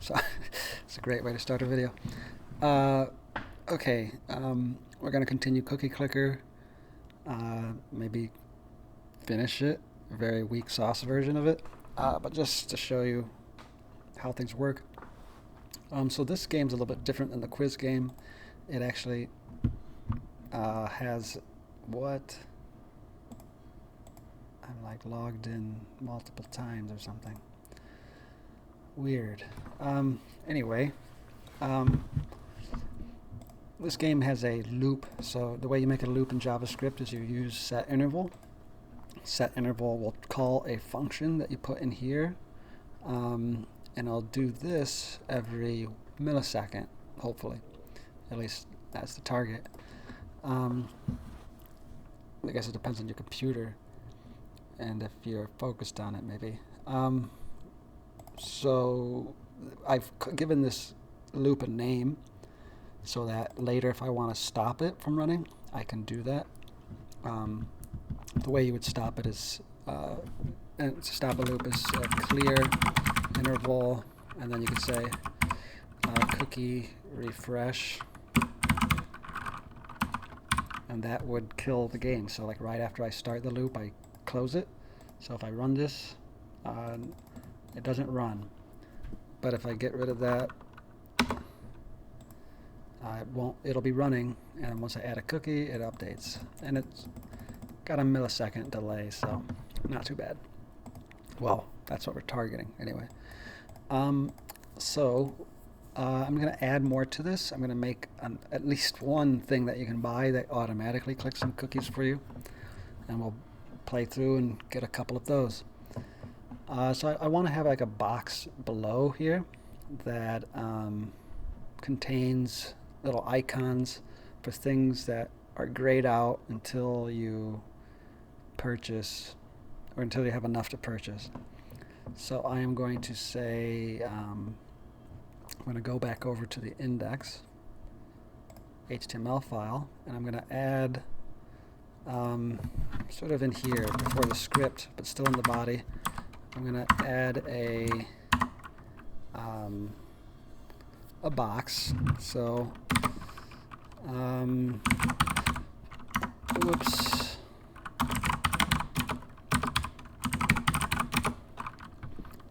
So it's a great way to start a video. Uh, okay, we're going to continue Cookie Clicker. Maybe finish it, a very weak sauce version of it. But just to show you how things work. So this game's a little bit different than the quiz game. It actually has what? I'm like logged in multiple times or something. Weird. Anyway, this game has a loop. So the way you make a loop in JavaScript is you use set interval. Set interval will call a function that you put in here. And I'll do this every millisecond, hopefully. At least that's the target. I guess it depends on your computer and if you're focused on it, maybe. So I've given this loop a name so that later if I want to stop it from running, I can do that. The way you would stop it is, and to stop a loop is clear interval, and then you can say cookie refresh, and that would kill the game. So like right after I start the loop, I close it. So if I run this, it doesn't run. But if I get rid of that, it'll be running, and once I add a cookie, it updates. And it's got a millisecond delay, so not too bad. Well, that's what we're targeting anyway. I'm going to add more to this. I'm going to make at least one thing that you can buy that automatically clicks some cookies for you, and we'll play through and get a couple of those. So I want to have like a box below here that contains little icons for things that are grayed out until you purchase, or until you have enough to purchase. So I am going to say, I'm going to go back over to the index HTML file, and I'm going to add, sort of in here before the script, but still in the body, I'm going to add a box. So, whoops.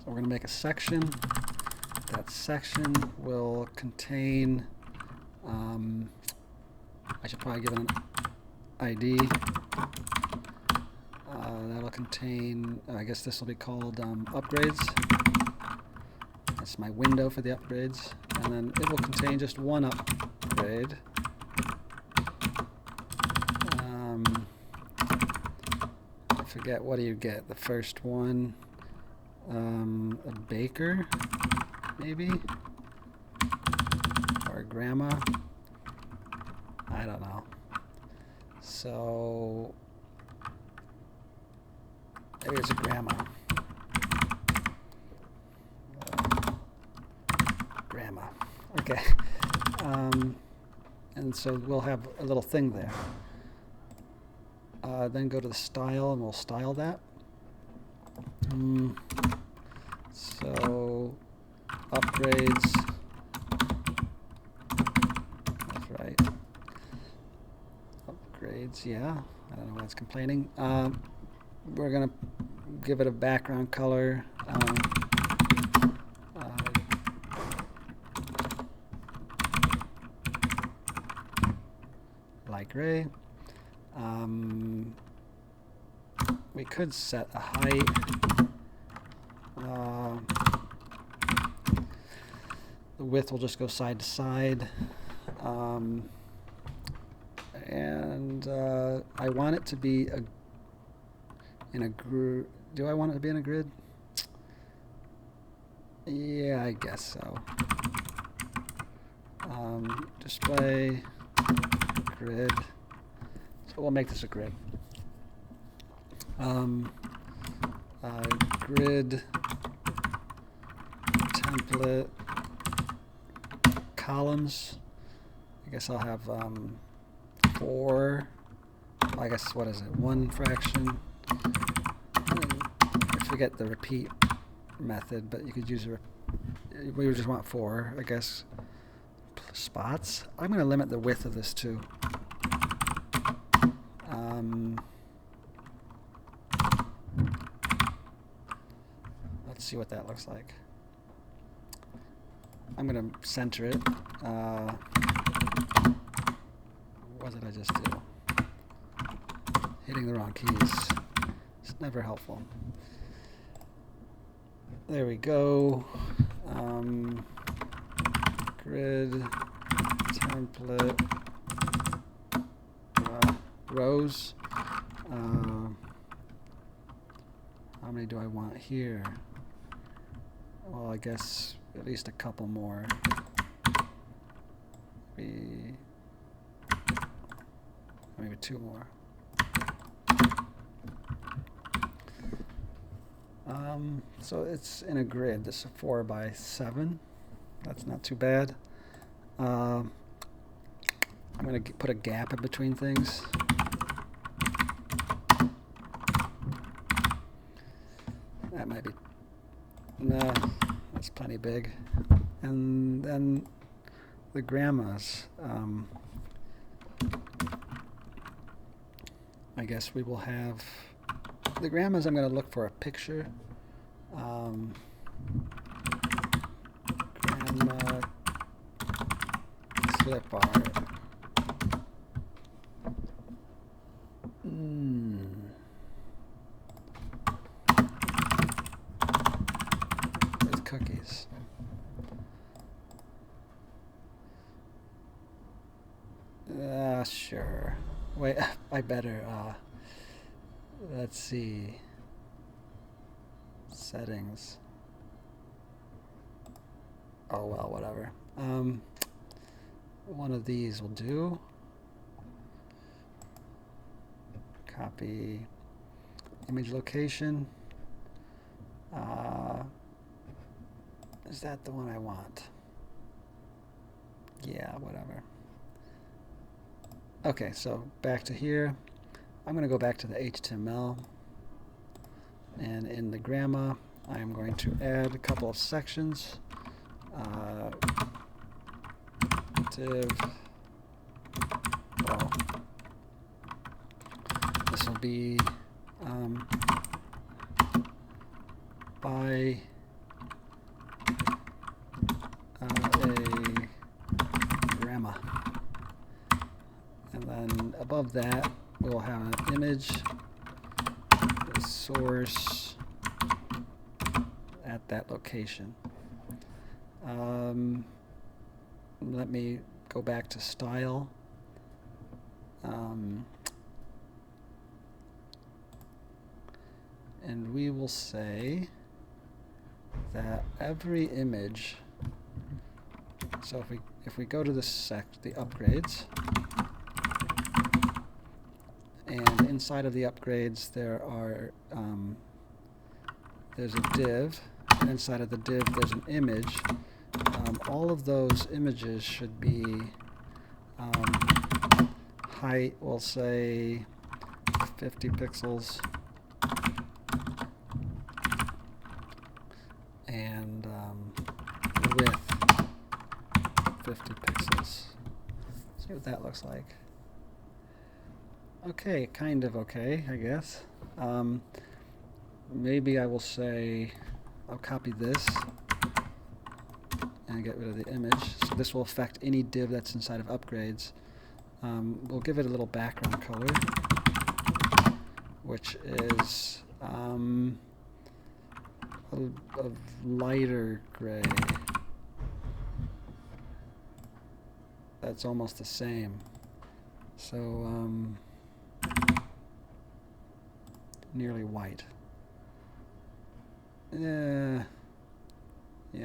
We're going to make a section. That section will contain, I should probably give it an ID. That'll contain, I guess this will be called upgrades. That's my window for the upgrades. And then it will contain just one upgrade. I forget, what do you get? The first one. A baker, maybe, or a grandma. I don't know. So maybe it's a grandma. Grandma. Okay. And so we'll have a little thing there. Then go to the style, and we'll style that. So upgrades, that's right, upgrades, yeah, I don't know why it's complaining. We're going to give it a background color, light gray. We could set a height. The width will just go side to side. And I want it to be in a grid. Do I want it to be in a grid? Yeah, I guess so. Display grid. So we'll make this a grid. Grid template columns. I guess I'll have 4. I guess, what is it? 1 fraction. I forget the repeat method, but you could use a we just want 4, I guess, spots. I'm going to limit the width of this too. Let's see what that looks like. I'm going to center it. What did I just do? Hitting the wrong keys. It's never helpful. There we go. Grid, template, rows. How many do I want here? Well, I guess at least a couple more. Maybe 2 more. So it's in a grid. This is 4 by 7. That's not too bad. I'm going to put a gap in between things. That might be... Nah, that's plenty big. And then the grandmas. I guess we will have... The grandmas, I'm going to look for a picture. Grandma clip art. With cookies. Sure. Wait, I better, let's see. Settings. Oh well, whatever. One of these will do. Copy image location. Is that the one I want? Yeah, whatever. Okay, so back to here. I'm going to go back to the HTML. And in the grandma, I am going to add a couple of sections. Div. Well, this will be by a grandma. And then above that, we'll have an image, the source at that location. Let me go back to style. And we will say that every image, so if we go to the upgrades, and inside of the upgrades there are there's a div, and inside of the div there's an image. All of those images should be height, we'll say 50 pixels, and width 50 pixels. See what that looks like. Okay, kind of okay, I guess. Maybe I will say, I'll copy this and get rid of the image. So this will affect any div that's inside of upgrades. We'll give it a little background color, which is a lighter gray. That's almost the same. So nearly white. Yeah,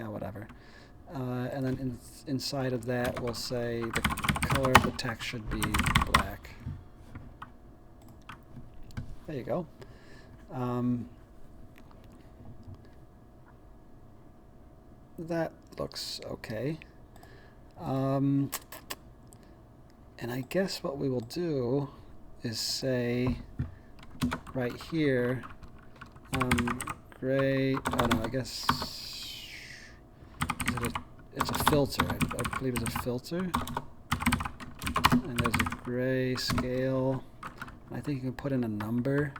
whatever. And then inside of that, we'll say the color of the text should be black. There you go. That looks okay. And I guess what we will do is say right here, gray, oh no, I guess it's a filter. I believe it's a filter. And there's a gray scale. I think you can put in a number.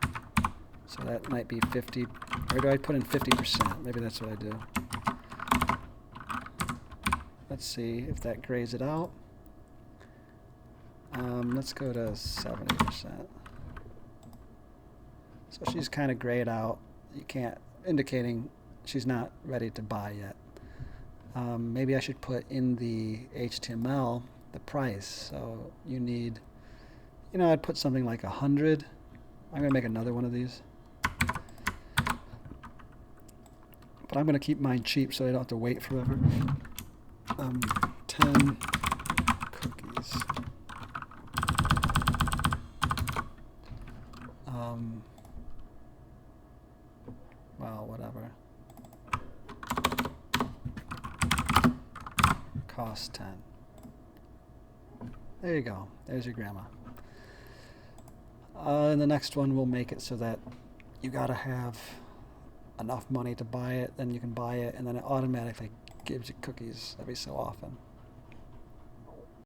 So that might be 50, or do I put in 50%? Maybe that's what I do. Let's see if that grays it out. Let's go to 70%. So she's kind of grayed out. You can't, indicating she's not ready to buy yet. Maybe I should put in the HTML the price. So you need, I'd put something like 100. I'm going to make another one of these. But I'm going to keep mine cheap so I don't have to wait forever. 10 cookies. Well, whatever. Cost 10. There you go. There's your grandma. And the next one we'll make it so that you gotta have enough money to buy it, then you can buy it, and then it automatically gives you cookies every so often.